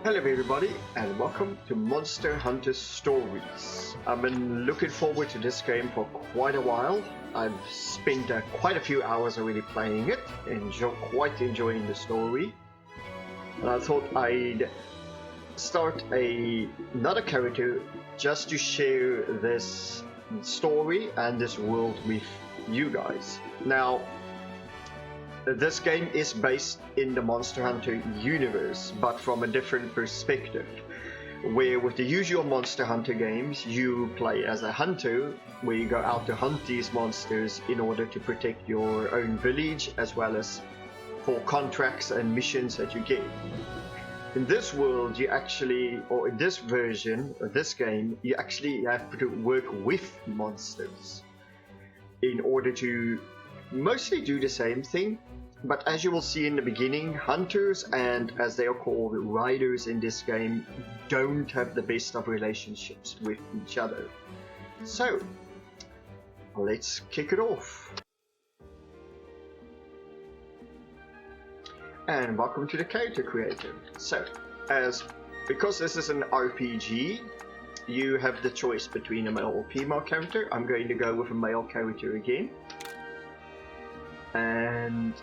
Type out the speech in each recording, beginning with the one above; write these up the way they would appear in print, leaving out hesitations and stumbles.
Hello everybody and welcome to Monster Hunter Stories. I've been looking forward to this game for quite a while. I've spent quite a few hours already playing it, quite enjoying the story. And I thought I'd start another character just to share this story and this world with you guys. Now, this game is based in the Monster Hunter universe, but from a different perspective. Where with the usual Monster Hunter games, you play as a hunter, where you go out to hunt these monsters in order to protect your own village, as well as for contracts and missions that you get. In this world, you actually, or in this version of this game, you actually have to work with monsters in order to mostly do the same thing. But as you will see in the beginning, hunters and, as they are called, riders in this game don't have the best of relationships with each other. So, let's kick it off. And welcome to the character creator. So, because this is an RPG, you have the choice between a male or female character. I'm going to go with a male character again. And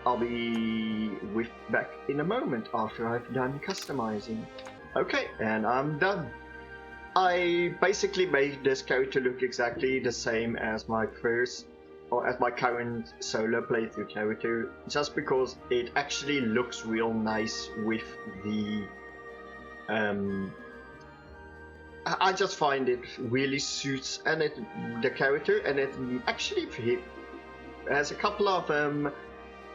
I'll be back in a moment after I've done customizing. Okay, and I'm done. I basically made this character look exactly the same as my current solo playthrough character, just because it actually looks real nice with the I just find it really suits the character, and it actually has a couple of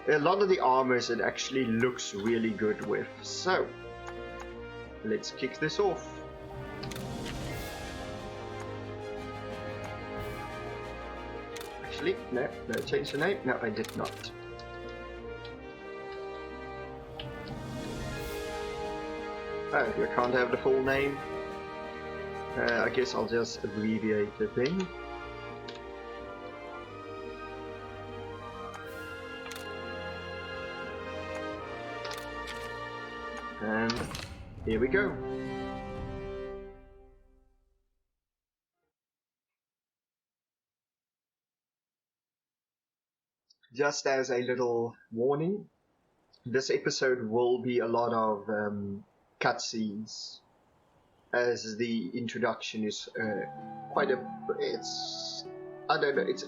a lot of the armors it actually looks really good with. So let's kick this off. Actually, no, change the name. No, I did not. Oh, you can't have the full name. I guess I'll just abbreviate the thing. And here we go. Just as a little warning, this episode will be a lot of cutscenes, as the introduction is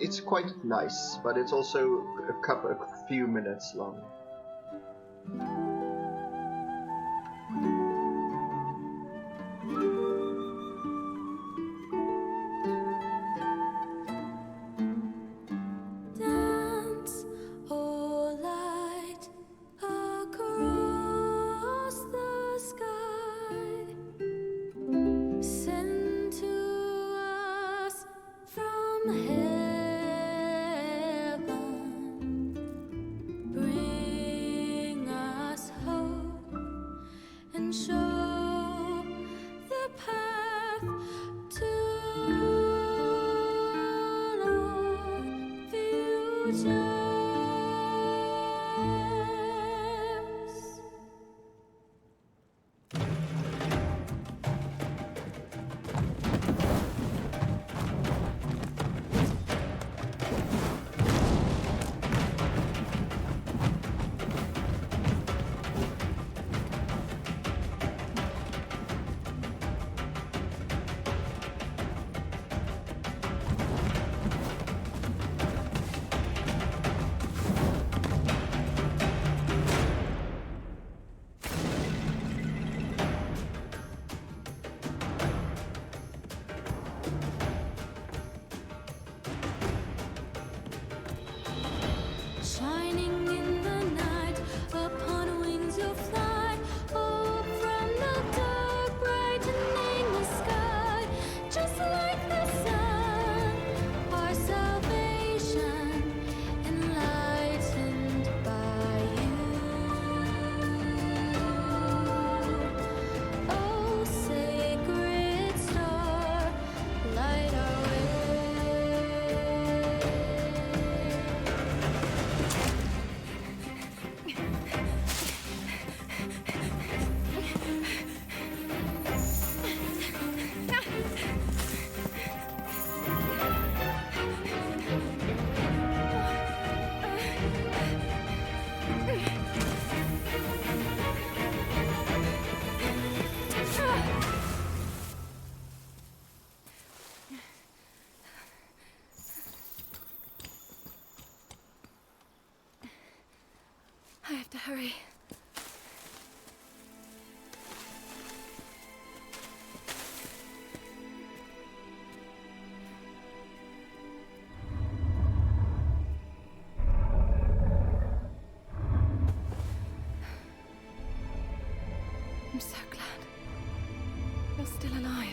it's quite nice, but it's also a few minutes long. Hurry. I'm so glad you're still alive.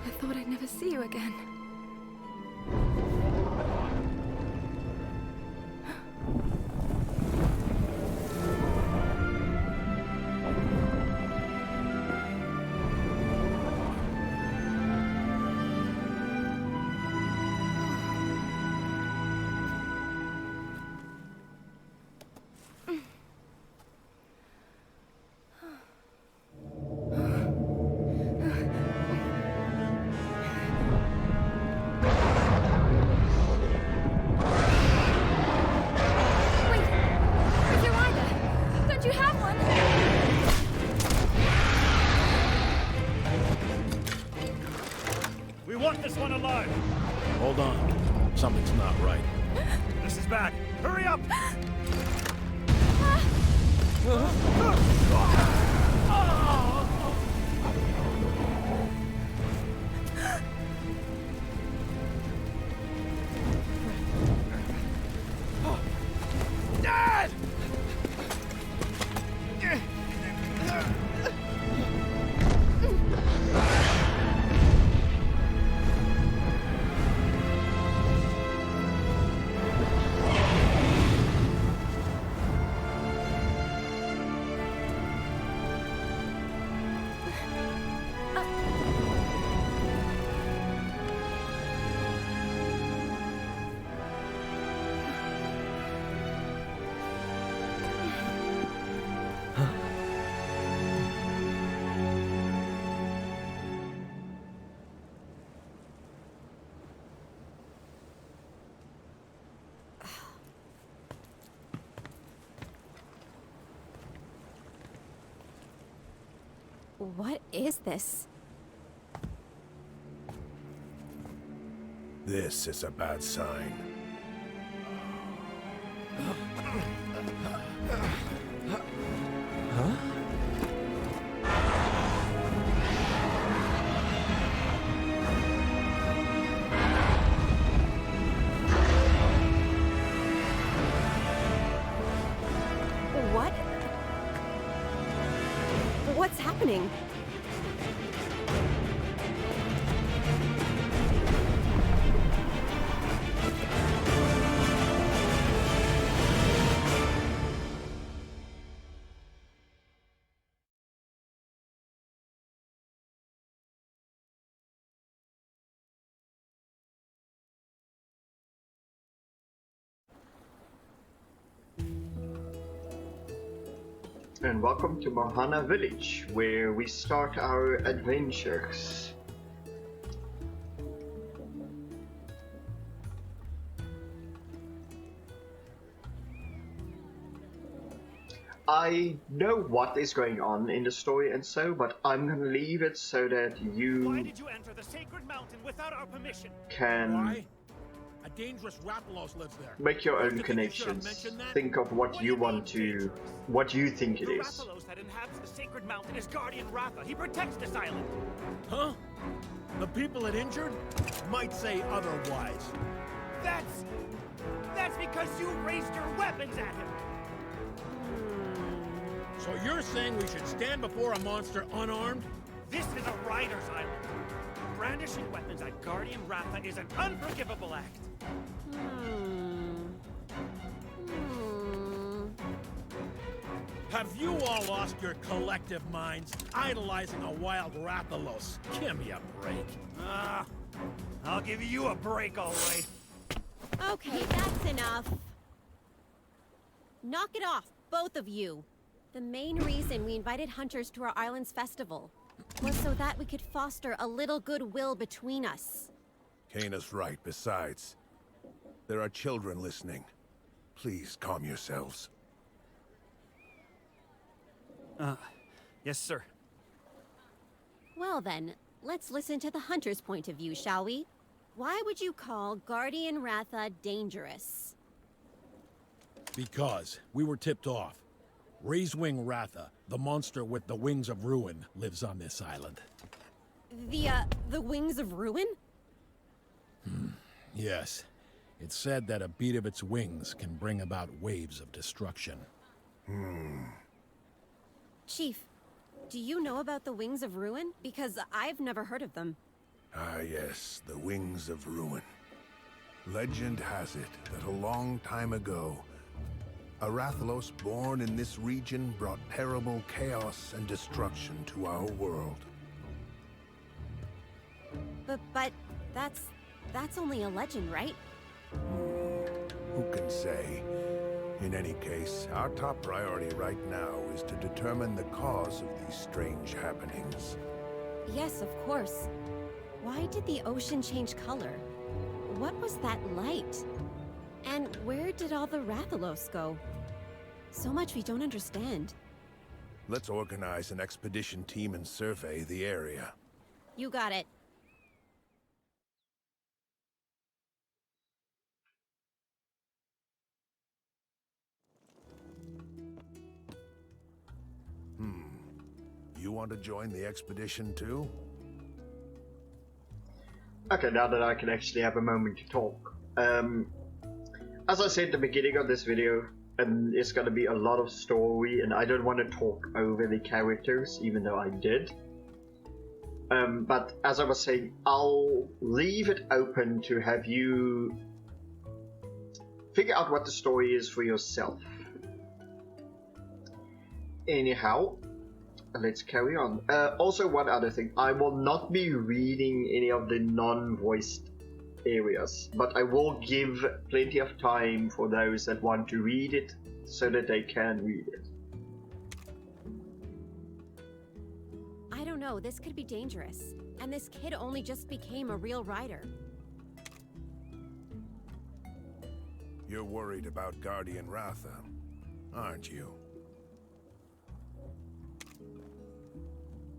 I thought I'd never see you again. Hold on. Something's not right. This is bad. Hurry up! Dad! What is this? This is a bad sign. Huh? What? What's happening? And welcome to Mohana Village, where we start our adventures. I know what is going on in the story and so, but I'm gonna leave it so that Why you did you enter the sacred mountain without our permission? can Why? A dangerous Rathalos lives there. make your Don't own you think you should have connections. mentioned that? Think of what you want to, what you think it The is. Rathalos that inhabits the sacred mountain is Guardian Ratha. He protects this island. Huh? The people it injured might say otherwise. That's because you raised your weapons at him. So you're saying we should stand before a monster unarmed? This is a rider's island. Brandishing weapons at Guardian Ratha is an unforgivable act. Have you all lost your collective minds, idolizing a wild Rathalos? Give me a break. I'll give you a break, all right. Okay, that's enough. Knock it off, both of you. The main reason we invited hunters to our island's festival was so that we could foster a little goodwill between us. Kana's right. Besides, there are children listening. Please calm yourselves. Yes, sir. Well then, let's listen to the hunter's point of view, shall we? Why would you call Guardian Ratha dangerous? Because we were tipped off. Raisewing Ratha, the monster with the wings of ruin, lives on this island. The wings of ruin? Yes. It's said that a beat of its wings can bring about waves of destruction. Chief, do you know about the wings of ruin? Because I've never heard of them. Ah, yes, the Wings of Ruin. Legend has it that a long time ago, a Rathalos born in this region brought terrible chaos and destruction to our world. But that's only a legend, right? Who can say? In any case, our top priority right now is to determine the cause of these strange happenings. Yes, of course. Why did the ocean change color? What was that light? And where did all the Rathalos go? So much we don't understand. Let's organize an expedition team and survey the area. You got it. You want to join the expedition too? Okay, now that I can actually have a moment to talk. As I said at the beginning of this video, it's going to be a lot of story, and I don't want to talk over the characters, even though I did. But as I was saying, I'll leave it open to have you figure out what the story is for yourself. Anyhow, let's carry on. Also, one other thing, I will not be reading any of the non-voiced areas, but I will give plenty of time for those that want to read it so that they can read it. I don't know, this could be dangerous. And this kid only just became a real rider. You're worried about Guardian Ratha, aren't you?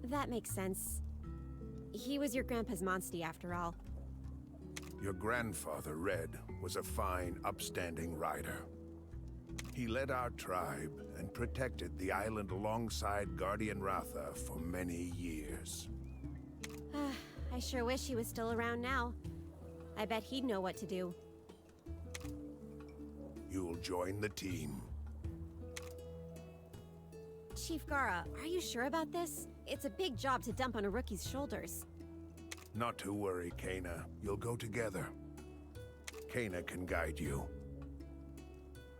That makes sense. He was your grandpa's Monstie after all. Your grandfather, Red, was a fine, upstanding rider. He led our tribe and protected the island alongside Guardian Ratha for many years. I sure wish he was still around now. I bet he'd know what to do. You'll join the team. Chief Gara, are you sure about this? It's a big job to dump on a rookie's shoulders. Not to worry, Kana. You'll go together. Kana can guide you.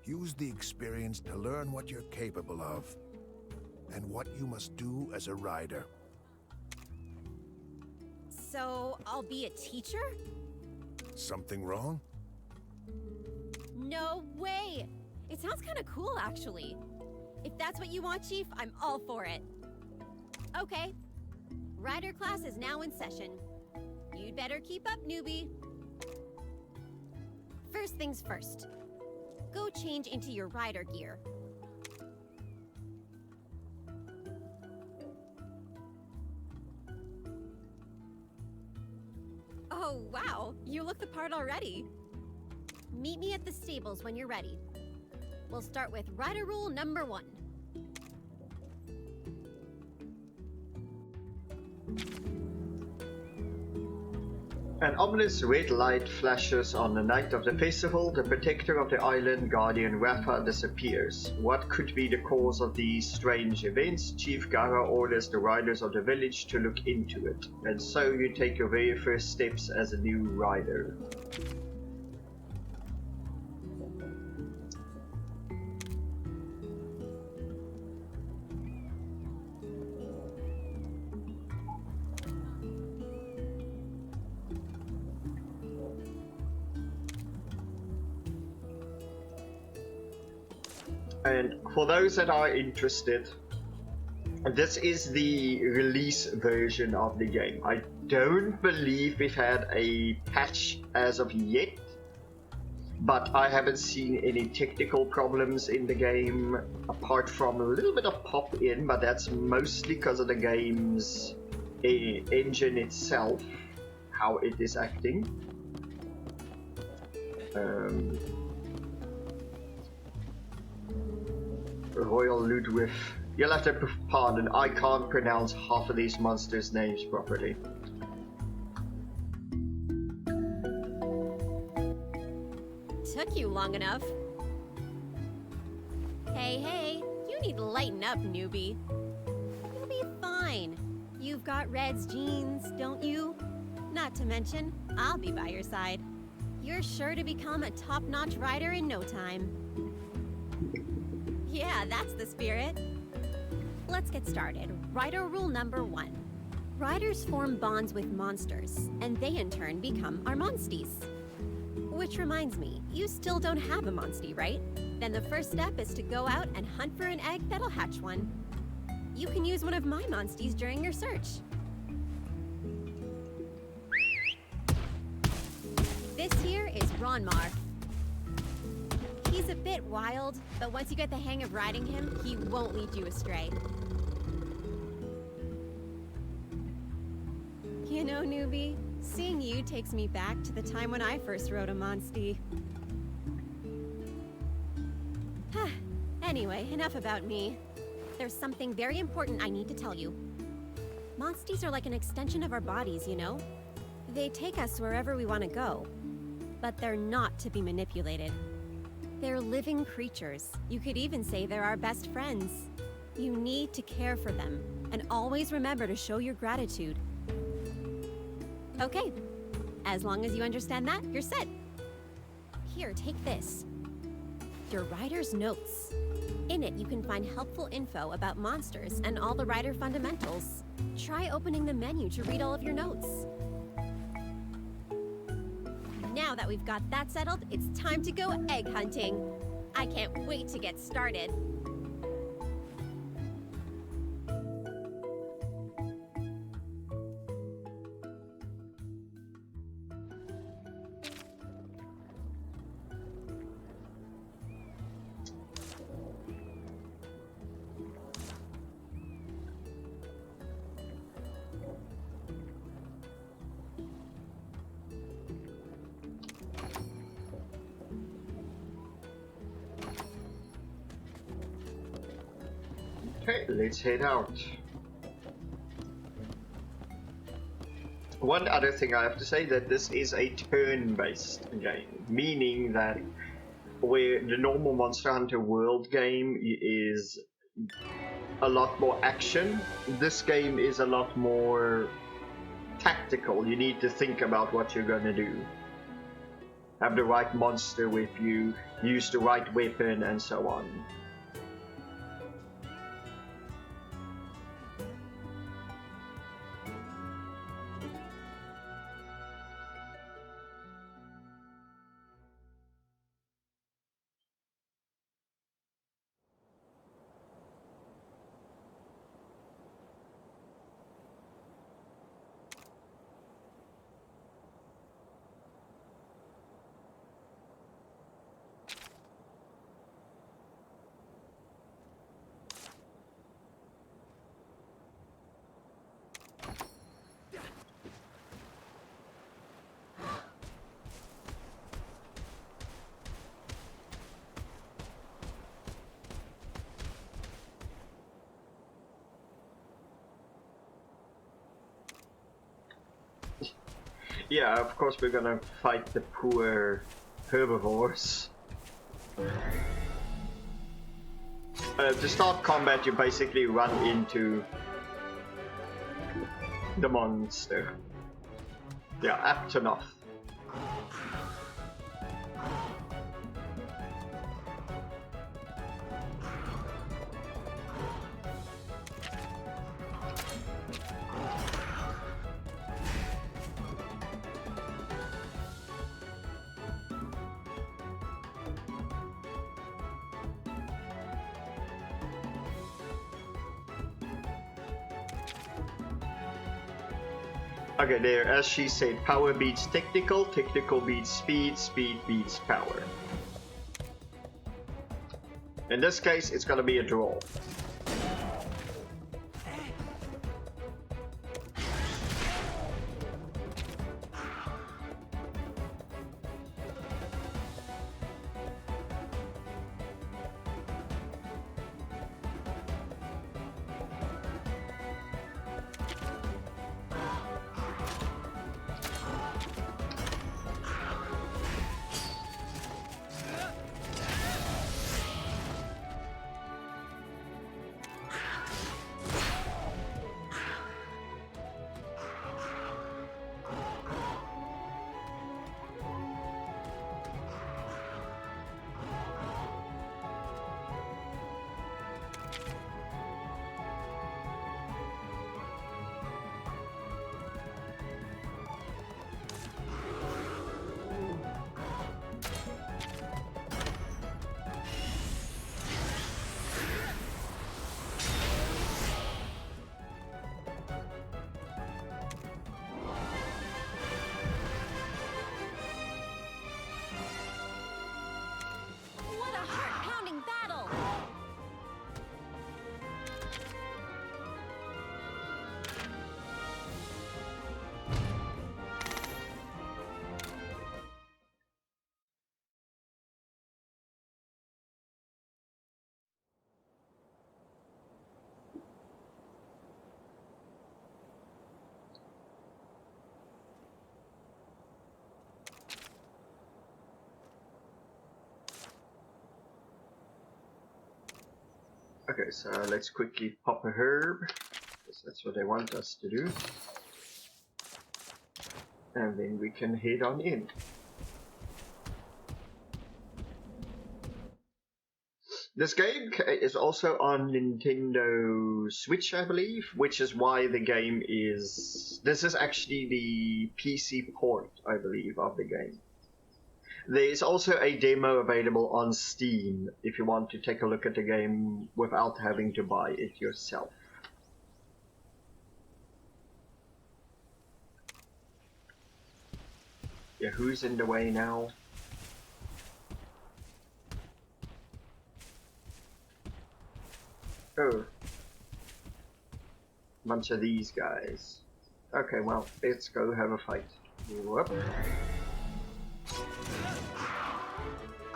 Use the experience to learn what you're capable of, and what you must do as a rider. So, I'll be a teacher? Something wrong? No way! It sounds kinda cool, actually. If that's what you want, Chief, I'm all for it. Okay. Rider class is now in session. You'd better keep up, newbie. First things first. Go change into your rider gear. Oh, wow. You look the part already. Meet me at the stables when you're ready. We'll start with rider rule number 1. An ominous red light flashes on the night of the festival. The protector of the island, Guardian Ratha, disappears. What could be the cause of these strange events? Chief Gara orders the riders of the village to look into it. And so you take your very first steps as a new rider. And for those that are interested, this is the release version of the game. I don't believe we've had a patch as of yet, but I haven't seen any technical problems in the game apart from a little bit of pop-in, but that's mostly because of the game's engine itself, how it is acting. Royal Ludwig. You'll have to pardon, I can't pronounce half of these monsters' names properly. Took you long enough. Hey, you need to lighten up, newbie. You'll be fine. You've got Red's genes, don't you? Not to mention, I'll be by your side. You're sure to become a top-notch rider in no time. Yeah, that's the spirit. Let's get started. Rider rule number 1. Riders form bonds with monsters, and they in turn become our Monsties. Which reminds me, you still don't have a Monstie, right? Then the first step is to go out and hunt for an egg that'll hatch one. You can use one of my Monsties during your search. This here is Ronmar. He's a bit wild, but once you get the hang of riding him, he won't lead you astray. You know, newbie, seeing you takes me back to the time when I first rode a Monstie. Anyway, enough about me. There's something very important I need to tell you. Monsties are like an extension of our bodies, you know? They take us wherever we want to go. But they're not to be manipulated. They're living creatures. You could even say they're our best friends. You need to care for them, and always remember to show your gratitude. Okay, as long as you understand that, you're set. Here, take this. Your rider's notes. In it, you can find helpful info about monsters and all the rider fundamentals. Try opening the menu to read all of your notes. Now that we've got that settled, it's time to go egg hunting. I can't wait to get started. Okay, let's head out. One other thing I have to say, that this is a turn-based game, meaning that where the normal Monster Hunter World game is a lot more action, this game is a lot more tactical. You need to think about what you're gonna do. Have the right monster with you, use the right weapon, and so on. Yeah, of course we're gonna fight the poor herbivores. To start combat, you basically run into the monster. Yeah, apt enough. Okay, there, as she said, power beats technical, technical beats speed, speed beats power. In this case, it's gonna be a draw. What a heart-pounding battle! Okay, so let's quickly pop a herb, because that's what they want us to do. And then we can head on in. This game is also on Nintendo Switch, I believe, which is why the game is... This is actually the PC port, I believe, of the game. There is also a demo available on Steam if you want to take a look at the game without having to buy it yourself. Yeah, who's in the way now? Oh. Bunch of these guys. Okay, well, let's go have a fight. Whoop.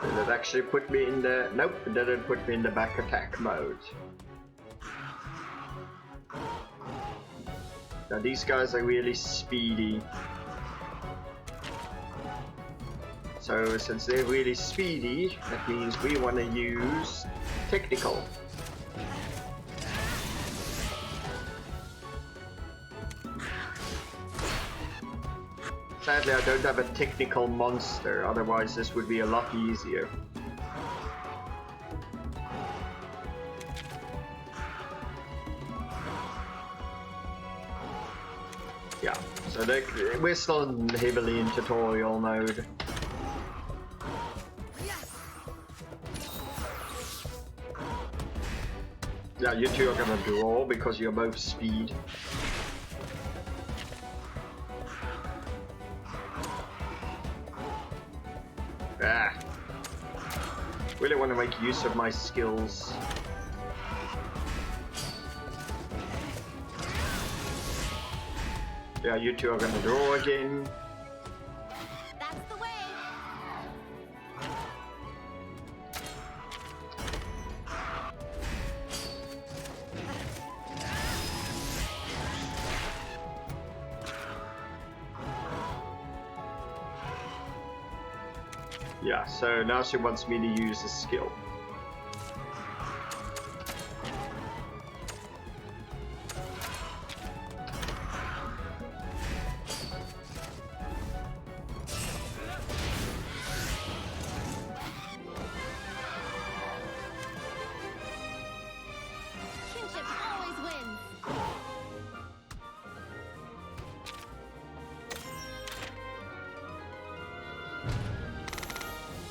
Did it actually put me in the... Nope, it didn't put me in the back attack mode. Now these guys are really speedy. So since they're really speedy, that means we want to use technical. Sadly, I don't have a technical monster, otherwise this would be a lot easier. Yeah, so we're still heavily in tutorial mode. Yeah, you two are gonna draw because you're both speed. Ah. Really want to make use of my skills. Yeah, you two are gonna draw again. That's the way! Yeah, so now she wants me to use a skill. Kinship always wins!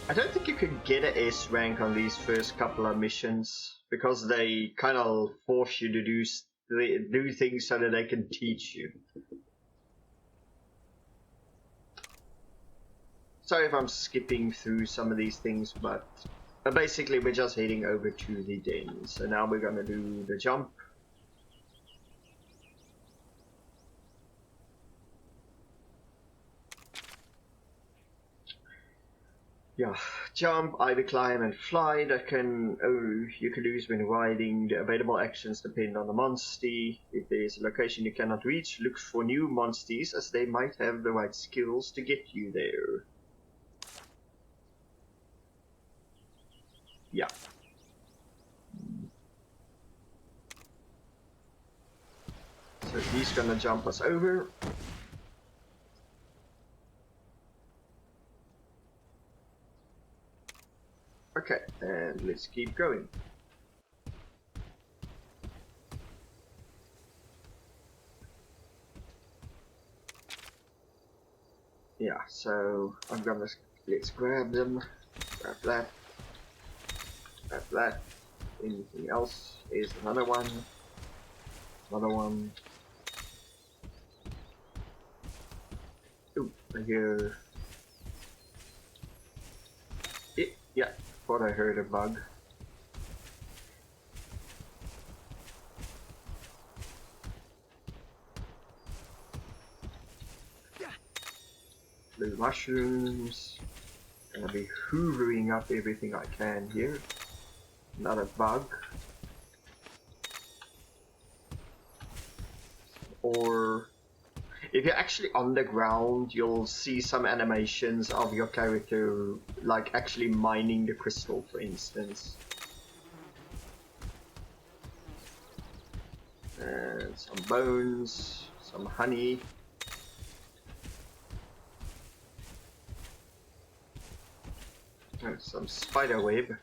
I don't think you can get an S rank on these first couple of missions because they kind of force you to do things so that they can teach you. Sorry if I'm skipping through some of these things, but basically we're just heading over to the den. So now we're gonna do the jump. Yeah, jump, either climb and fly. That can you can lose when riding. The available actions depend on the Monstie. If there is a location you cannot reach, look for new Monsties, as they might have the right skills to get you there. Yeah. So he's gonna jump us over. Okay, and let's keep going. Yeah, so let's grab them. Grab that. Grab that. Anything else? Here's another one. Another one. Ooh, I hear. Yeah, thought I heard a bug. Blue mushrooms. Gonna be hoovering up everything I can here. Another bug. Or if you're actually on the ground, you'll see some animations of your character, like actually mining the crystal, for instance. And some bones, some honey. And some spider web.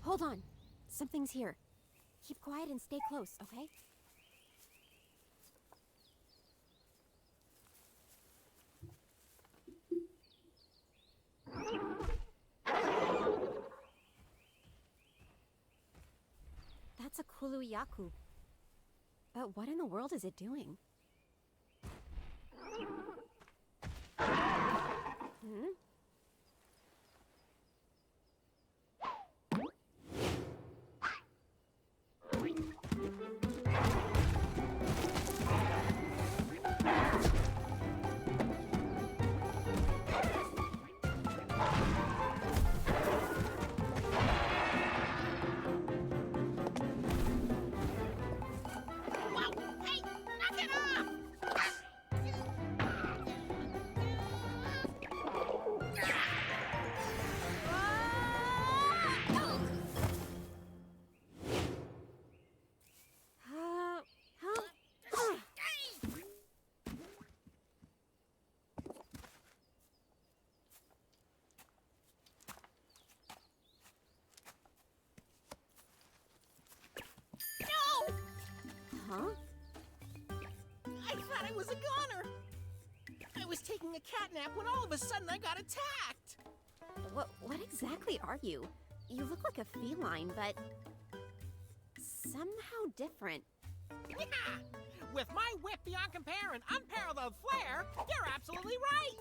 Hold on. Something's here. Keep quiet and stay close, okay? That's a Kuluyaku. But what in the world is it doing? Hmm? Huh? I thought I was a goner. I was taking a cat nap when all of a sudden I got attacked. What exactly are you? You look like a feline, but somehow different. Yeah! With my whip beyond compare and unparalleled flair, you're absolutely right.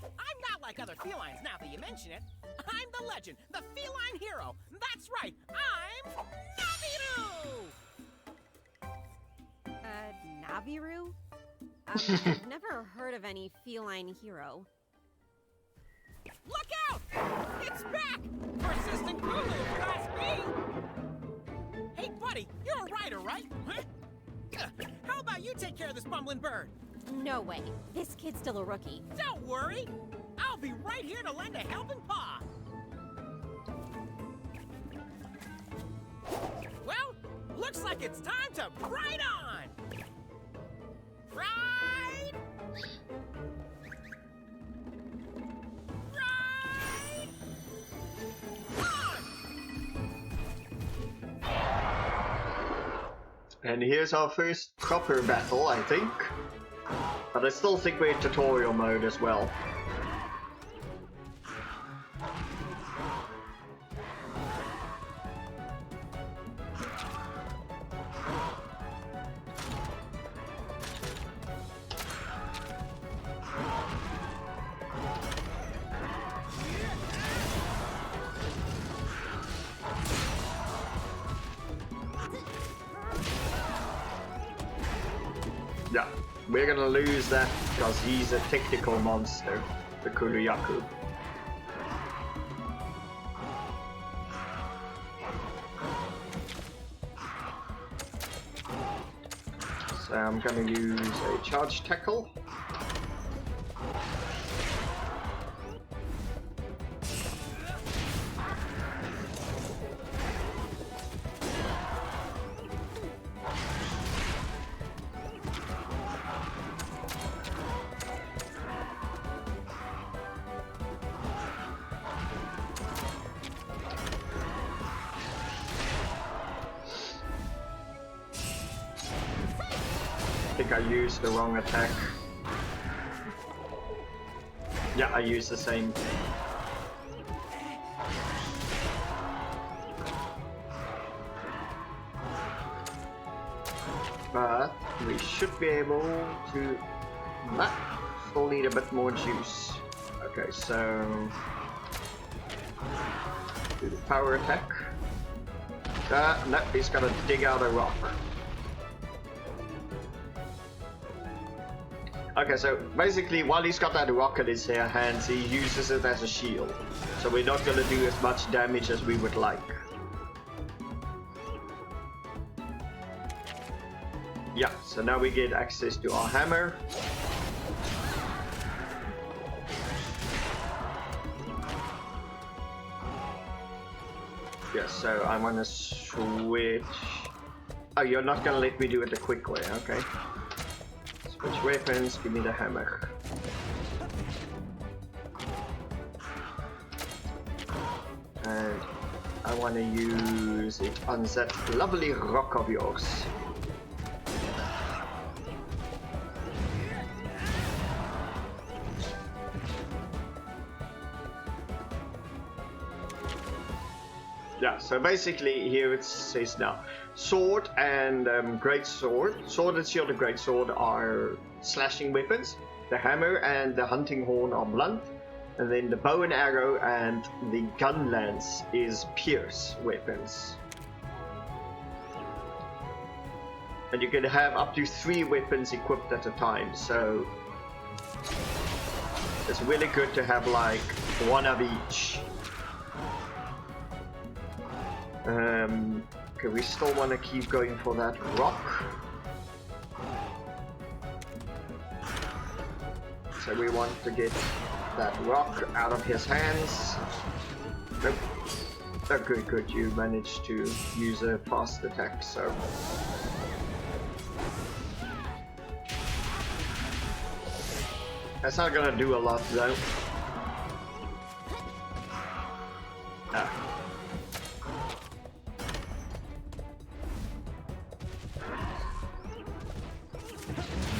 I'm not like other felines now that you mention it. I'm the legend, the feline hero. That's right, I'm Naviru! Naviru? I've never heard of any feline hero. Look out! It's back! Persistent Kulu, if you ask me! Hey, buddy, you're a rider, right? Huh? How about you take care of this bumbling bird? No way. This kid's still a rookie. Don't worry! I'll be right here to lend a helping paw! Well, looks like it's time to ride on! Ride! Ride! On! And here's our first proper battle, I think. But I still think we're in tutorial mode as well. Yeah, we're gonna lose that because he's a technical monster, the Kuruyaku. So I'm gonna use a charge tackle. I think I used the wrong attack. Yeah, I used the same. But we should be able to... still need a bit more juice. Okay, so... do the power attack. No, he's gonna dig out a rock. Okay, so basically while he's got that rock in his hands, he uses it as a shield. So we're not gonna do as much damage as we would like. Yeah, so now we get access to our hammer. Yeah, so I wanna switch... Oh, you're not gonna let me do it the quick way, okay. Switch weapons, give me the hammer. And I want to use it on that lovely rock of yours. Yeah, so basically here it says now, sword and great sword. Sword and shield and great sword are slashing weapons. The hammer and the hunting horn are blunt. And then the bow and arrow and the gun lance is pierce weapons. And you can have up to 3 weapons equipped at a time, so it's really good to have like one of each. Okay, we still want to keep going for that rock. So we want to get that rock out of his hands. Nope. Oh, good, good. You managed to use a fast attack, so... That's not gonna do a lot, though. Ah.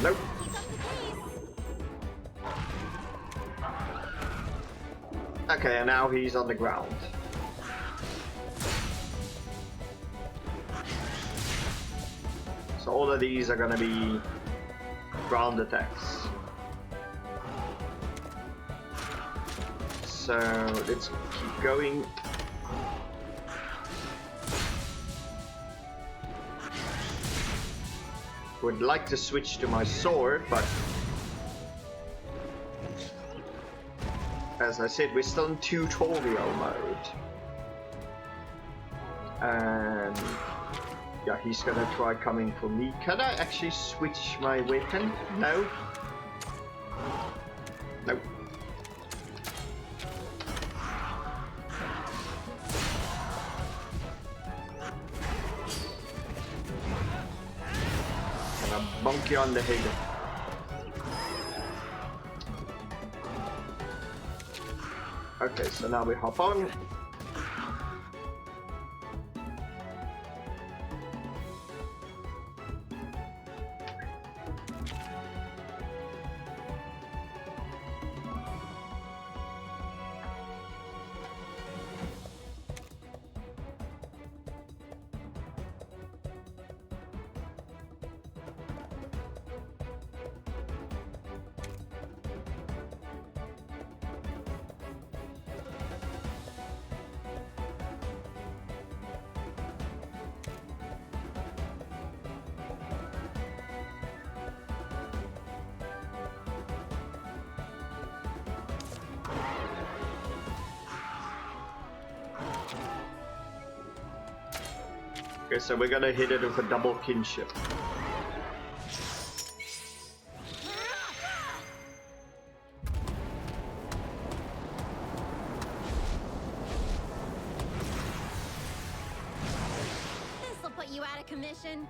Nope. Okay, and now he's on the ground. So all of these are gonna be ground attacks. So let's keep going. Would like to switch to my sword, but as I said, we're still in tutorial mode. And yeah, he's gonna try coming for me. Can I actually switch my weapon? No? Nope. Bonk you on the head. Okay, so now we hop on. Okay, so we're gonna hit it with a double kinship. This'll put you out of commission.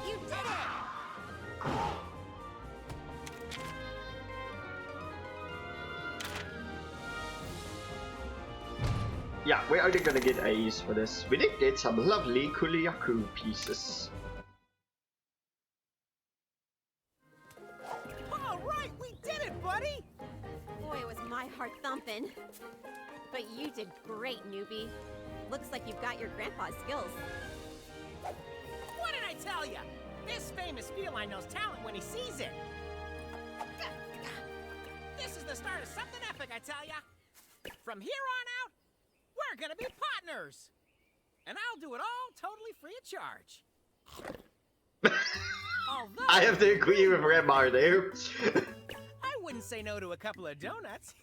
You did it! Yeah, we're only gonna get A's for this. We did get some lovely Kuliaku pieces. All right, we did it, buddy! Boy, was my heart thumping. But you did great, newbie. Looks like you've got your grandpa's skills. What did I tell ya? This famous feline knows talent when he sees it. This is the start of something epic, I tell ya. From here on out, we're gonna be partners. And I'll do it all totally free of charge. Although, I have to agree with Remar there. I wouldn't say no to a couple of donuts.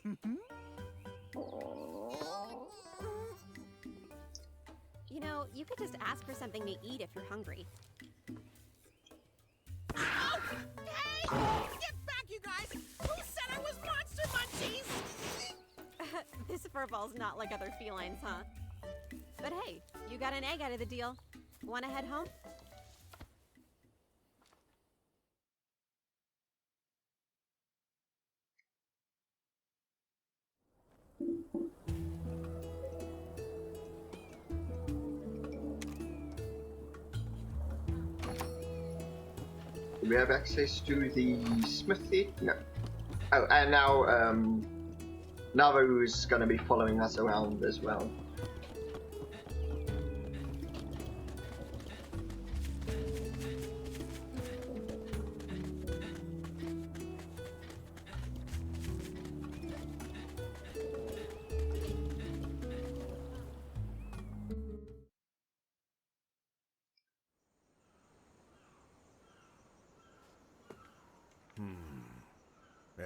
You know, you could just ask for something to eat if you're hungry. Ow! Hey! Get back, you guys! Who said I was Monster Munchies? This furball's not like other felines, huh? But hey, you got an egg out of the deal. Wanna head home? Do we have access to the smithy? No. Oh, and now Naru's gonna be following us around as well.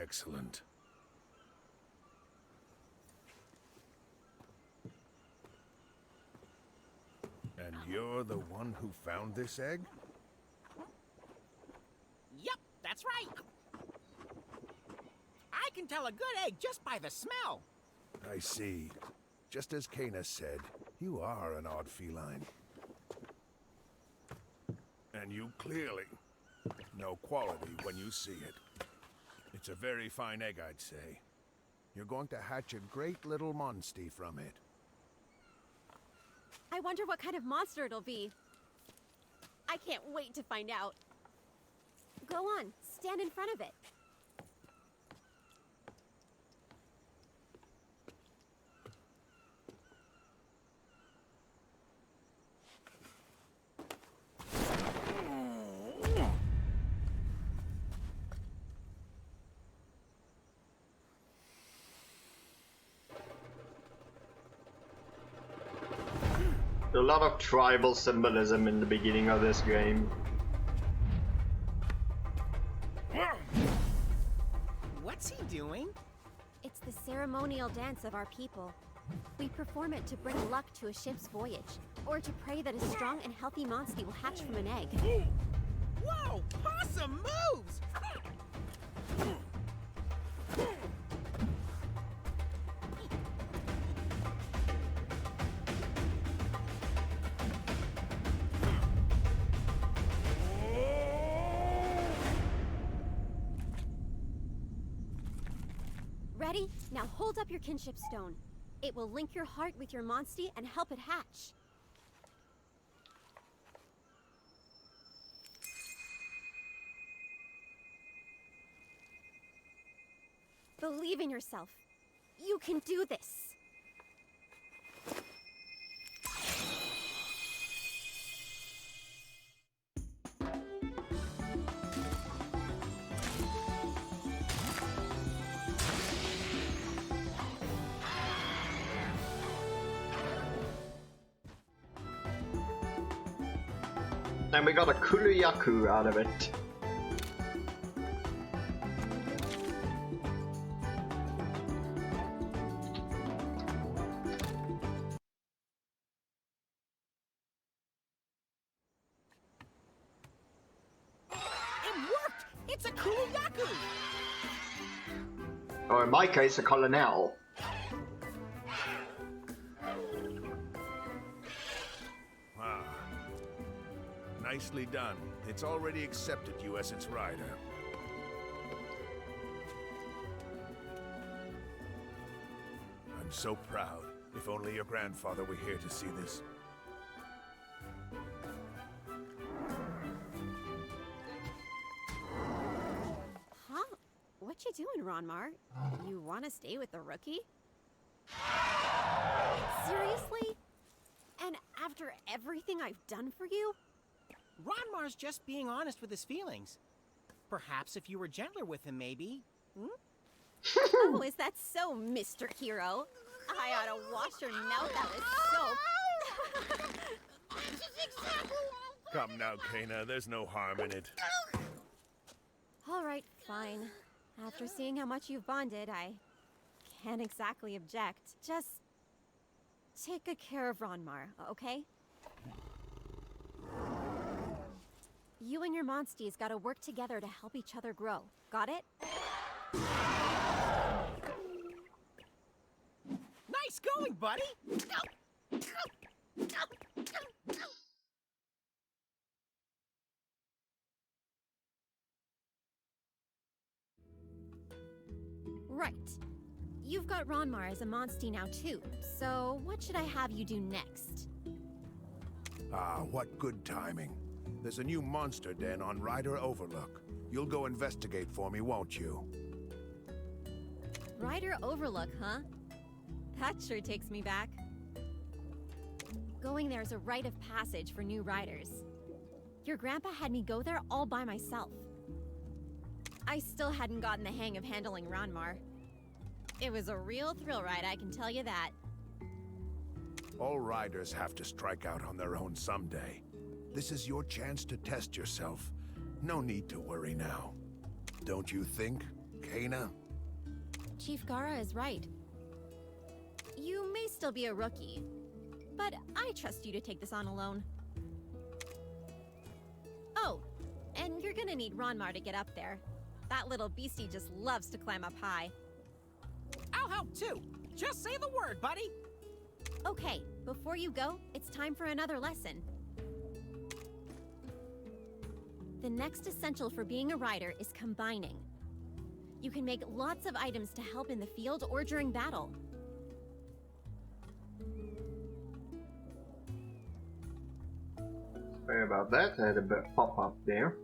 Excellent. And you're the one who found this egg? Yep, that's right. I can tell a good egg just by the smell. I see. Just as Kana said, you are an odd feline. And you clearly know quality when you see it. It's a very fine egg, I'd say. You're going to hatch a great little Monstie from it. I wonder what kind of monster it'll be. I can't wait to find out. Go on, stand in front of it. A lot of tribal symbolism in the beginning of this game. What's he doing? It's the ceremonial dance of our people. We perform it to bring luck to a ship's voyage, or to pray that a strong and healthy Monstie will hatch from an egg. Whoa! Awesome moves! Ready? Now hold up your kinship stone. It will link your heart with your Monstie and help it hatch. Believe in yourself. You can do this. And we got a Kuluyaku out of it. It worked! It's a Kuluyaku! Or in my case, a colonel. Ah. Nicely done. It's already accepted you as its rider. I'm so proud. If only your grandfather were here to see this. Huh? What you doing, Ronmar? You want to stay with the rookie? Seriously? And after everything I've done for you? Ronmar's just being honest with his feelings. Perhaps if you were gentler with him, maybe. Hmm? Oh, is that so, Mr. Hero? I ought to wash your mouth out with soap. Come now, Kana. There's no harm in it. All right, fine. After seeing how much you've bonded, I can't exactly object. Just take good care of Ronmar, okay? You and your Monsties gotta work together to help each other grow. Got it? Nice going, buddy! Right. You've got Ronmar as a Monstie now too, so what should I have you do next? Ah, what good timing. There's a new monster den on Ryder Overlook. You'll go investigate for me, won't you? Ryder Overlook, huh? That sure takes me back. Going there is a rite of passage for new riders. Your grandpa had me go there all by myself. I still hadn't gotten the hang of handling Ronmar. It was a real thrill ride, I can tell you that. All riders have to strike out on their own someday. This is your chance to test yourself. No need to worry now. Don't you think, Kana? Chief Gara is right. You may still be a rookie, but I trust you to take this on alone. Oh, and you're gonna need Ronmar to get up there. That little beastie just loves to climb up high. I'll help too. Just say the word, buddy. Okay, before you go, it's time for another lesson. The next essential for being a rider is combining. You can make lots of items to help in the field or during battle. Sorry about that, I had a bit pop up there.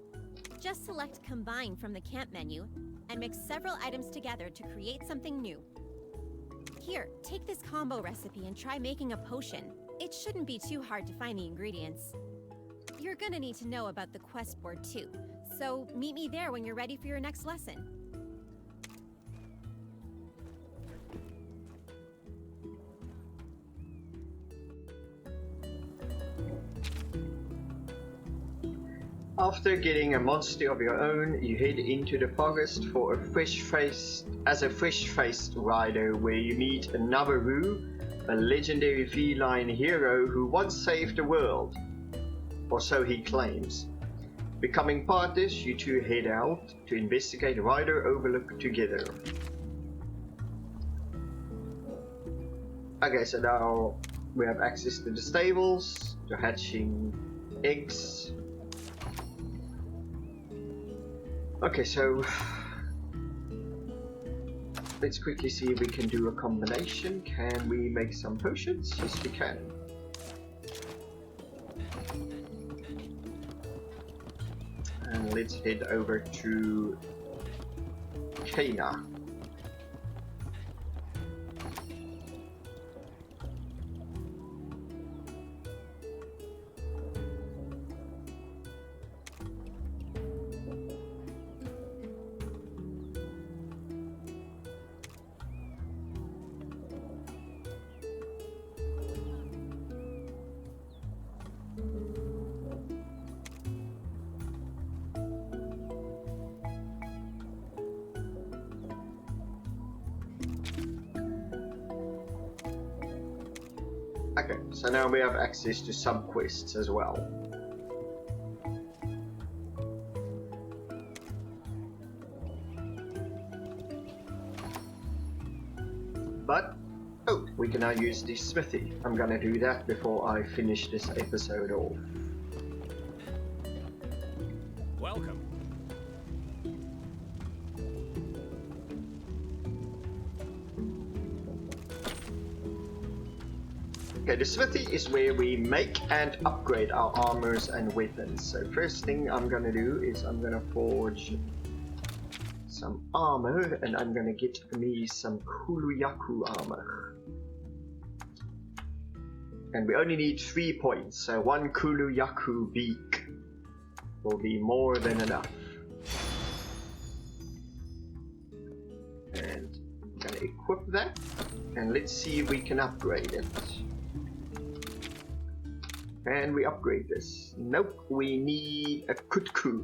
Just select Combine from the camp menu and mix several items together to create something new. Here, take this combo recipe and try making a potion. It shouldn't be too hard to find the ingredients. You're gonna need to know about the quest board too, so meet me there when you're ready for your next lesson. After getting a monster of your own, you head into the forest for a fresh-faced rider where you meet another Roo, a legendary feline hero who once saved the world, or so he claims. Becoming partners, you two head out to investigate Ryder Overlook together. Okay, so now we have access to the stables, to hatching eggs. Okay, so let's quickly see if we can do a combination. Can we make some potions? Yes, we can. And let's head over to Kana. Okay, so now we have access to some quests as well. But, oh, we can now use the smithy. I'm gonna do that before I finish this episode off. Welcome. Okay, the smithy is where we make and upgrade our armors and weapons. So first thing I'm gonna do is I'm gonna forge some armor, and I'm gonna get me some Kuluyaku armor. And we only need 3 points, so 1 Kuluyaku beak will be more than enough. And I'm gonna equip that, and let's see if we can upgrade it. And we upgrade this. Nope, we need a Kutku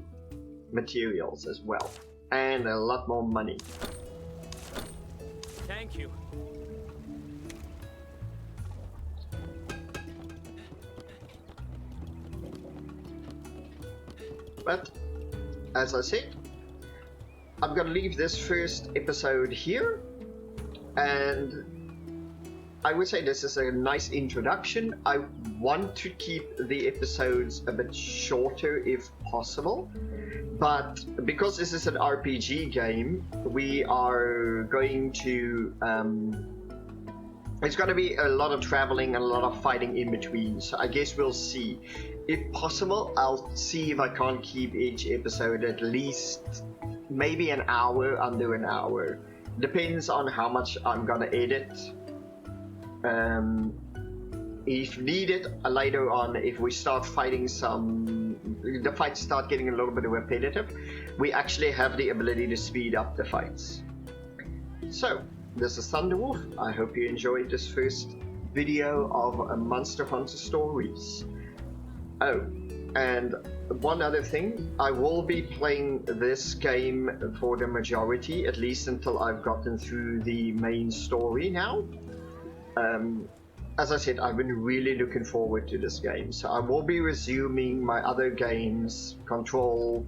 materials as well. And a lot more money. Thank you. But, as I said, I'm gonna leave this first episode here. And I would say this is a nice introduction. I want to keep the episodes a bit shorter if possible. But because this is an RPG game, we are going to... it's going to be a lot of traveling and a lot of fighting in between. So I guess we'll see. If possible, I'll see if I can't keep each episode at least maybe an hour, under an hour. Depends on how much I'm going to edit. If needed, later on, if we start fighting the fights start getting a little bit repetitive, we actually have the ability to speed up the fights. So, this is Thunderwolf. I hope you enjoyed this first video of Monster Hunter Stories. Oh, and one other thing, I will be playing this game for the majority, at least until I've gotten through the main story now. As I said, I've been really looking forward to this game, so I will be resuming my other games, Control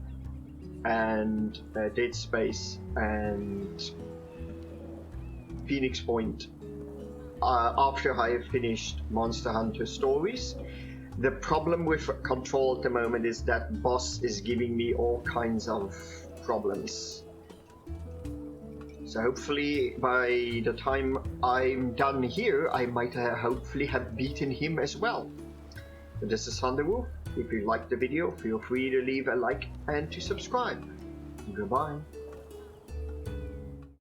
and Dead Space and Phoenix Point, after I have finished Monster Hunter Stories. The problem with Control at the moment is that boss is giving me all kinds of problems. So hopefully by the time I'm done here, I might hopefully have beaten him as well. But this is Thunderwolf. If you liked the video, feel free to leave a like and to subscribe. Goodbye.